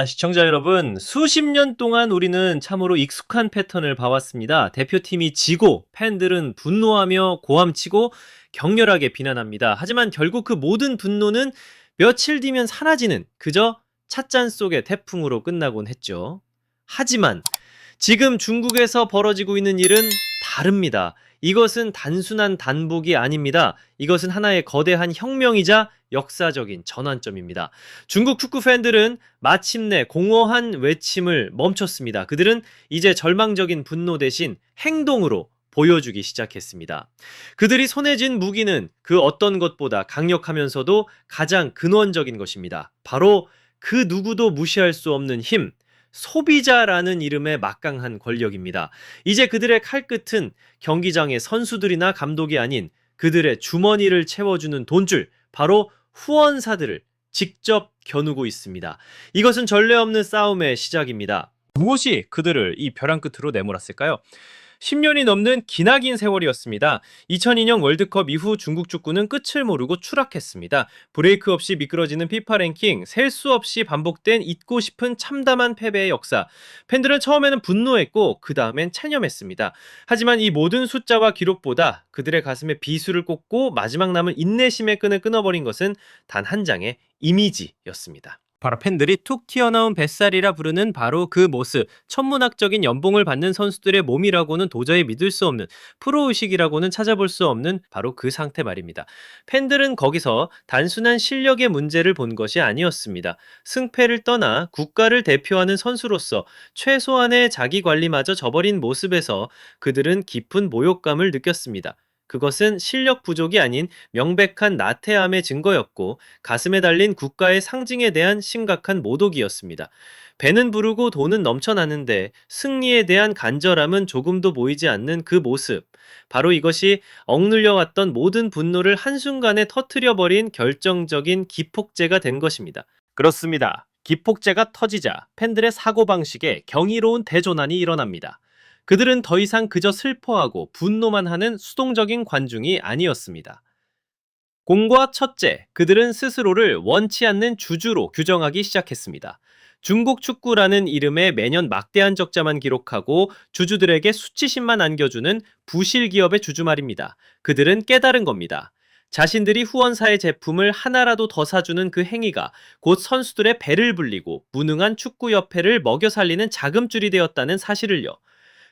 시청자 여러분, 수십 년 동안 우리는 참으로 익숙한 패턴을 봐왔습니다. 대표팀이 지고 팬들은 분노하며 고함치고 격렬하게 비난합니다. 하지만 결국 그 모든 분노는 며칠 뒤면 사라지는 그저 찻잔 속의 태풍으로 끝나곤 했죠. 하지만 지금 중국에서 벌어지고 있는 일은 다릅니다. 이것은 단순한 단복이 아닙니다. 이것은 하나의 거대한 혁명이자 역사적인 전환점입니다. 중국 축구 팬들은 마침내 공허한 외침을 멈췄습니다. 그들은 이제 절망적인 분노 대신 행동으로 보여주기 시작했습니다. 그들이 손에 쥔 무기는 그 어떤 것보다 강력하면서도 가장 근원적인 것입니다. 바로 그 누구도 무시할 수 없는 힘, 소비자라는 이름의 막강한 권력입니다. 이제 그들의 칼끝은 경기장의 선수들이나 감독이 아닌 그들의 주머니를 채워주는 돈줄, 바로 후원사들을 직접 겨누고 있습니다. 이것은 전례 없는 싸움의 시작입니다. 무엇이 그들을 이 벼랑 끝으로 내몰았을까요? 10년이 넘는 기나긴 세월이었습니다. 2002년 월드컵 이후 중국 축구는 끝을 모르고 추락했습니다. 브레이크 없이 미끄러지는 피파 랭킹, 셀 수 없이 반복된 잊고 싶은 참담한 패배의 역사. 팬들은 처음에는 분노했고 그 다음엔 체념했습니다. 하지만 이 모든 숫자와 기록보다 그들의 가슴에 비수를 꽂고 마지막 남은 인내심의 끈을 끊어버린 것은 단 한 장의 이미지였습니다. 바로 팬들이 툭 튀어나온 뱃살이라 부르는 바로 그 모습, 천문학적인 연봉을 받는 선수들의 몸이라고는 도저히 믿을 수 없는, 프로의식이라고는 찾아볼 수 없는 바로 그 상태 말입니다. 팬들은 거기서 단순한 실력의 문제를 본 것이 아니었습니다. 승패를 떠나 국가를 대표하는 선수로서 최소한의 자기 관리마저 저버린 모습에서 그들은 깊은 모욕감을 느꼈습니다. 그것은 실력 부족이 아닌 명백한 나태함의 증거였고 가슴에 달린 국가의 상징에 대한 심각한 모독이었습니다. 배는 부르고 돈은 넘쳐나는데 승리에 대한 간절함은 조금도 보이지 않는 그 모습. 바로 이것이 억눌려 왔던 모든 분노를 한순간에 터뜨려버린 결정적인 기폭제가 된 것입니다. 그렇습니다. 기폭제가 터지자 팬들의 사고방식에 경이로운 대전환이 일어납니다. 그들은 더 이상 그저 슬퍼하고 분노만 하는 수동적인 관중이 아니었습니다. 공과 첫째, 그들은 스스로를 원치 않는 주주로 규정하기 시작했습니다. 중국 축구라는 이름에 매년 막대한 적자만 기록하고 주주들에게 수치심만 안겨주는 부실 기업의 주주 말입니다. 그들은 깨달은 겁니다. 자신들이 후원사의 제품을 하나라도 더 사주는 그 행위가 곧 선수들의 배를 불리고 무능한 축구협회를 먹여 살리는 자금줄이 되었다는 사실을요.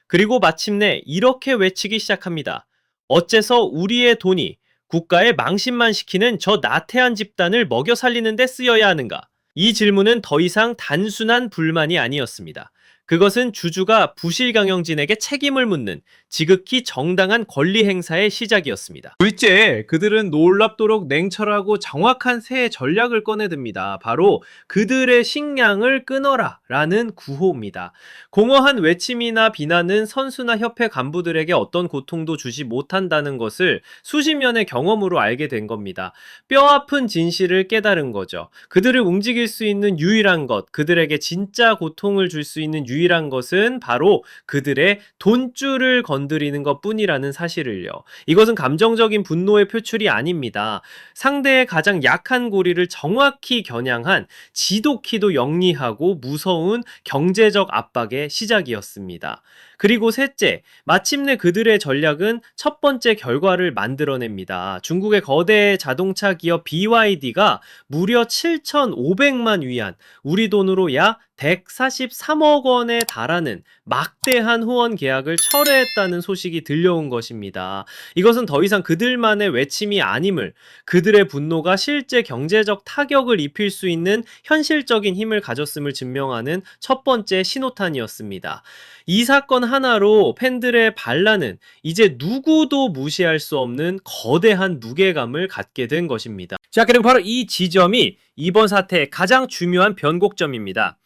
그리고 마침내 이렇게 외치기 시작합니다. 어째서 우리의 돈이 국가의 망신만 시키는 저 나태한 집단을 먹여 살리는 데 쓰여야 하는가? 이 질문은 더 이상 단순한 불만이 아니었습니다. 그것은 주주가 부실 경영진에게 책임을 묻는 지극히 정당한 권리 행사의 시작이었습니다. 둘째, 그들은 놀랍도록 냉철하고 정확한 새 전략을 꺼내듭니다. 바로 그들의 식량을 끊어라 라는 구호입니다. 공허한 외침이나 비난은 선수나 협회 간부들에게 어떤 고통도 주지 못한다는 것을 수십 년의 경험으로 알게 된 겁니다. 뼈아픈 진실을 깨달은 거죠. 그들을 움직일 수 있는 유일한 것, 그들에게 진짜 고통을 줄 수 있는 유일한 것은 바로 그들의 돈줄을 건드리는 것 뿐이라는 사실을요. 이것은 감정적인 분노의 표출이 아닙니다. 상대의 가장 약한 고리를 정확히 겨냥한 지독히도 영리하고 무서운 경제적 압박의 시작이었습니다. 그리고 셋째, 마침내 그들의 전략은 첫 번째 결과를 만들어냅니다. 중국의 거대 자동차 기업 BYD가 무려 7,500만 위안, 우리 돈으로 약 143억 원에 달하는 막대한 후원 계약을 철회했다는 소식이 들려온 것입니다. 이것은 더 이상 그들만의 외침이 아님을, 그들의 분노가 실제 경제적 타격을 입힐 수 있는 현실적인 힘을 가졌음을 증명하는 첫 번째 신호탄이었습니다. 이 사건 하나로 팬들의 반란은 이제 누구도 무시할 수 없는 거대한 무게감을 갖게 된 것입니다. 자, 그리고 바로 이 지점이 이번 사태의 가장 중요한 변곡점입니다.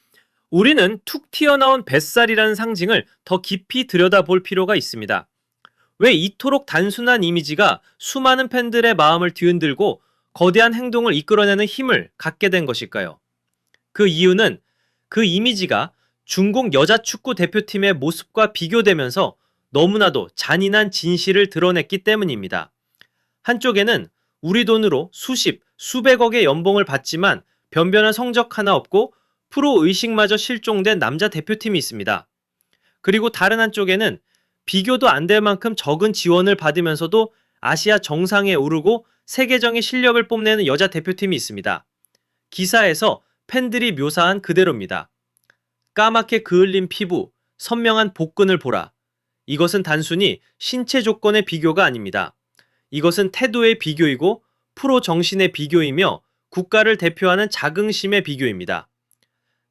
우리는 툭 튀어나온 뱃살이라는 상징을 더 깊이 들여다볼 필요가 있습니다. 왜 이토록 단순한 이미지가 수많은 팬들의 마음을 뒤흔들고 거대한 행동을 이끌어내는 힘을 갖게 된 것일까요? 그 이유는 그 이미지가 중국 여자 축구 대표팀의 모습과 비교되면서 너무나도 잔인한 진실을 드러냈기 때문입니다. 한쪽에는 우리 돈으로 수십, 수백억의 연봉을 받지만 변변한 성적 하나 없고 프로 의식마저 실종된 남자 대표팀이 있습니다. 그리고 다른 한쪽에는 비교도 안 될 만큼 적은 지원을 받으면서도 아시아 정상에 오르고 세계적인 실력을 뽐내는 여자 대표팀이 있습니다. 기사에서 팬들이 묘사한 그대로입니다. 까맣게 그을린 피부, 선명한 복근을 보라. 이것은 단순히 신체 조건의 비교가 아닙니다. 이것은 태도의 비교이고 프로 정신의 비교이며 국가를 대표하는 자긍심의 비교입니다.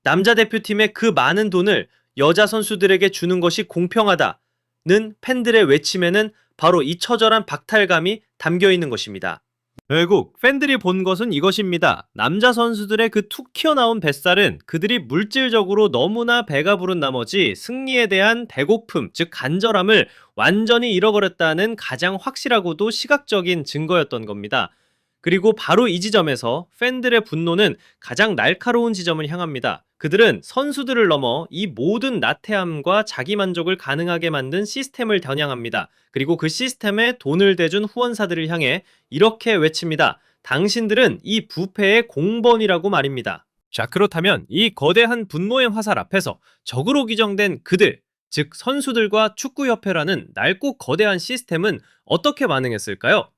남자 대표팀의 그 많은 돈을 여자 선수들에게 주는 것이 공평하다는 팬들의 외침에는 바로 이 처절한 박탈감이 담겨 있는 것입니다. 결국 팬들이 본 것은 이것입니다. 남자 선수들의 그 툭 튀어나온 뱃살은 그들이 물질적으로 너무나 배가 부른 나머지 승리에 대한 배고픔, 즉 간절함을 완전히 잃어버렸다는 가장 확실하고도 시각적인 증거였던 겁니다. 그리고 바로 이 지점에서 팬들의 분노는 가장 날카로운 지점을 향합니다. 그들은 선수들을 넘어 이 모든 나태함과 자기만족을 가능하게 만든 시스템을 겨냥합니다. 그리고 그 시스템에 돈을 대준 후원사들을 향해 이렇게 외칩니다. 당신들은 이 부패의 공범이라고 말입니다. 자, 그렇다면 이 거대한 분노의 화살 앞에서 적으로 규정된 그들, 즉 선수들과 축구협회라는 낡고 거대한 시스템은 어떻게 반응했을까요?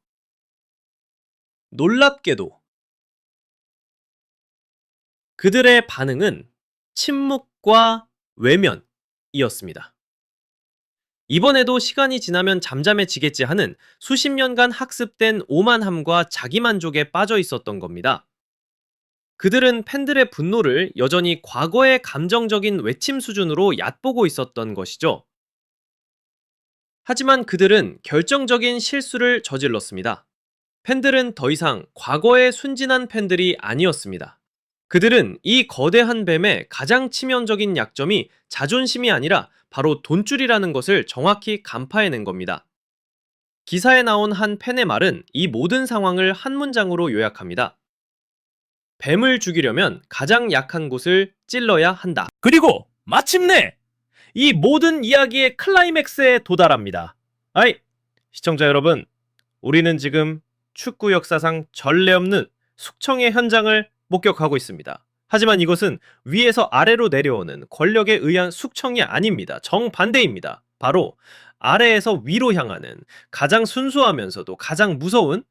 놀랍게도 그들의 반응은 침묵과 외면이었습니다. 이번에도 시간이 지나면 잠잠해지겠지 하는 수십 년간 학습된 오만함과 자기만족에 빠져 있었던 겁니다. 그들은 팬들의 분노를 여전히 과거의 감정적인 외침 수준으로 얕보고 있었던 것이죠. 하지만 그들은 결정적인 실수를 저질렀습니다. 팬들은 더 이상 과거의 순진한 팬들이 아니었습니다. 그들은 이 거대한 뱀의 가장 치명적인 약점이 자존심이 아니라 바로 돈줄이라는 것을 정확히 간파해낸 겁니다. 기사에 나온 한 팬의 말은 이 모든 상황을 한 문장으로 요약합니다. 뱀을 죽이려면 가장 약한 곳을 찔러야 한다. 그리고 마침내 이 모든 이야기의 클라이맥스에 도달합니다. 아이, 시청자 여러분, 우리는 지금 축구 역사상 전례 없는 숙청의 현장을 목격하고 있습니다. 하지만 이것은 위에서 아래로 내려오는 권력에 의한 숙청이 아닙니다. 정반대입니다. 바로 아래에서 위로 향하는 가장 순수하면서도 가장 무서운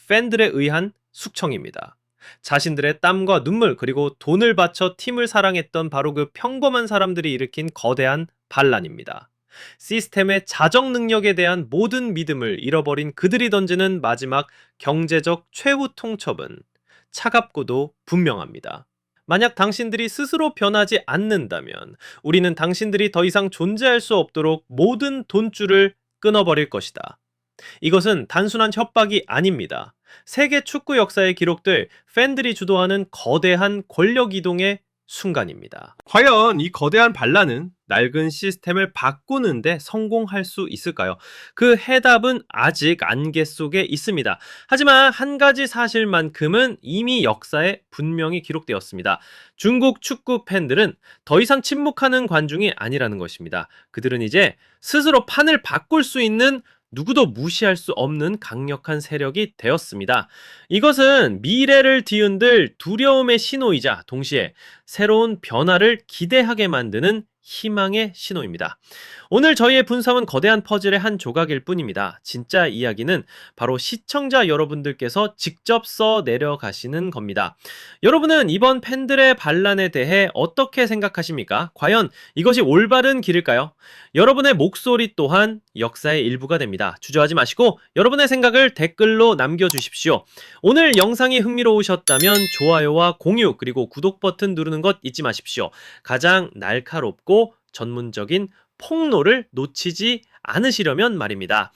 팬들에 의한 숙청입니다. 자신들의 땀과 눈물 그리고 돈을 바쳐 팀을 사랑했던 바로 그 평범한 사람들이 일으킨 거대한 반란입니다. 시스템의 자정 능력에 대한 모든 믿음을 잃어버린 그들이 던지는 마지막 경제적 최후 통첩은 차갑고도 분명합니다. 만약 당신들이 스스로 변하지 않는다면 우리는 당신들이 더 이상 존재할 수 없도록 모든 돈줄을 끊어버릴 것이다. 이것은 단순한 협박이 아닙니다. 세계 축구 역사에 기록될 팬들이 주도하는 거대한 권력 이동의 순간입니다. 과연 이 거대한 반란은 낡은 시스템을 바꾸는데 성공할 수 있을까요? 그 해답은 아직 안개 속에 있습니다. 하지만 한 가지 사실만큼은 이미 역사에 분명히 기록되었습니다. 중국 축구 팬들은 더 이상 침묵하는 관중이 아니라는 것입니다. 그들은 이제 스스로 판을 바꿀 수 있는 누구도 무시할 수 없는 강력한 세력이 되었습니다. 이것은 미래를 뒤흔들 두려움의 신호이자 동시에 새로운 변화를 기대하게 만드는 희망의 신호입니다. 오늘 저희의 분석은 거대한 퍼즐의 한 조각일 뿐입니다. 진짜 이야기는 바로 시청자 여러분들께서 직접 써 내려가시는 겁니다. 여러분은 이번 팬들의 반란에 대해 어떻게 생각하십니까? 과연 이것이 올바른 길일까요? 여러분의 목소리 또한 역사의 일부가 됩니다. 주저하지 마시고 여러분의 생각을 댓글로 남겨주십시오. 오늘 영상이 흥미로우셨다면 좋아요와 공유 그리고 구독 버튼 누르는 것 잊지 마십시오. 가장 날카롭고 전문적인 폭로를 놓치지 않으시려면 말입니다.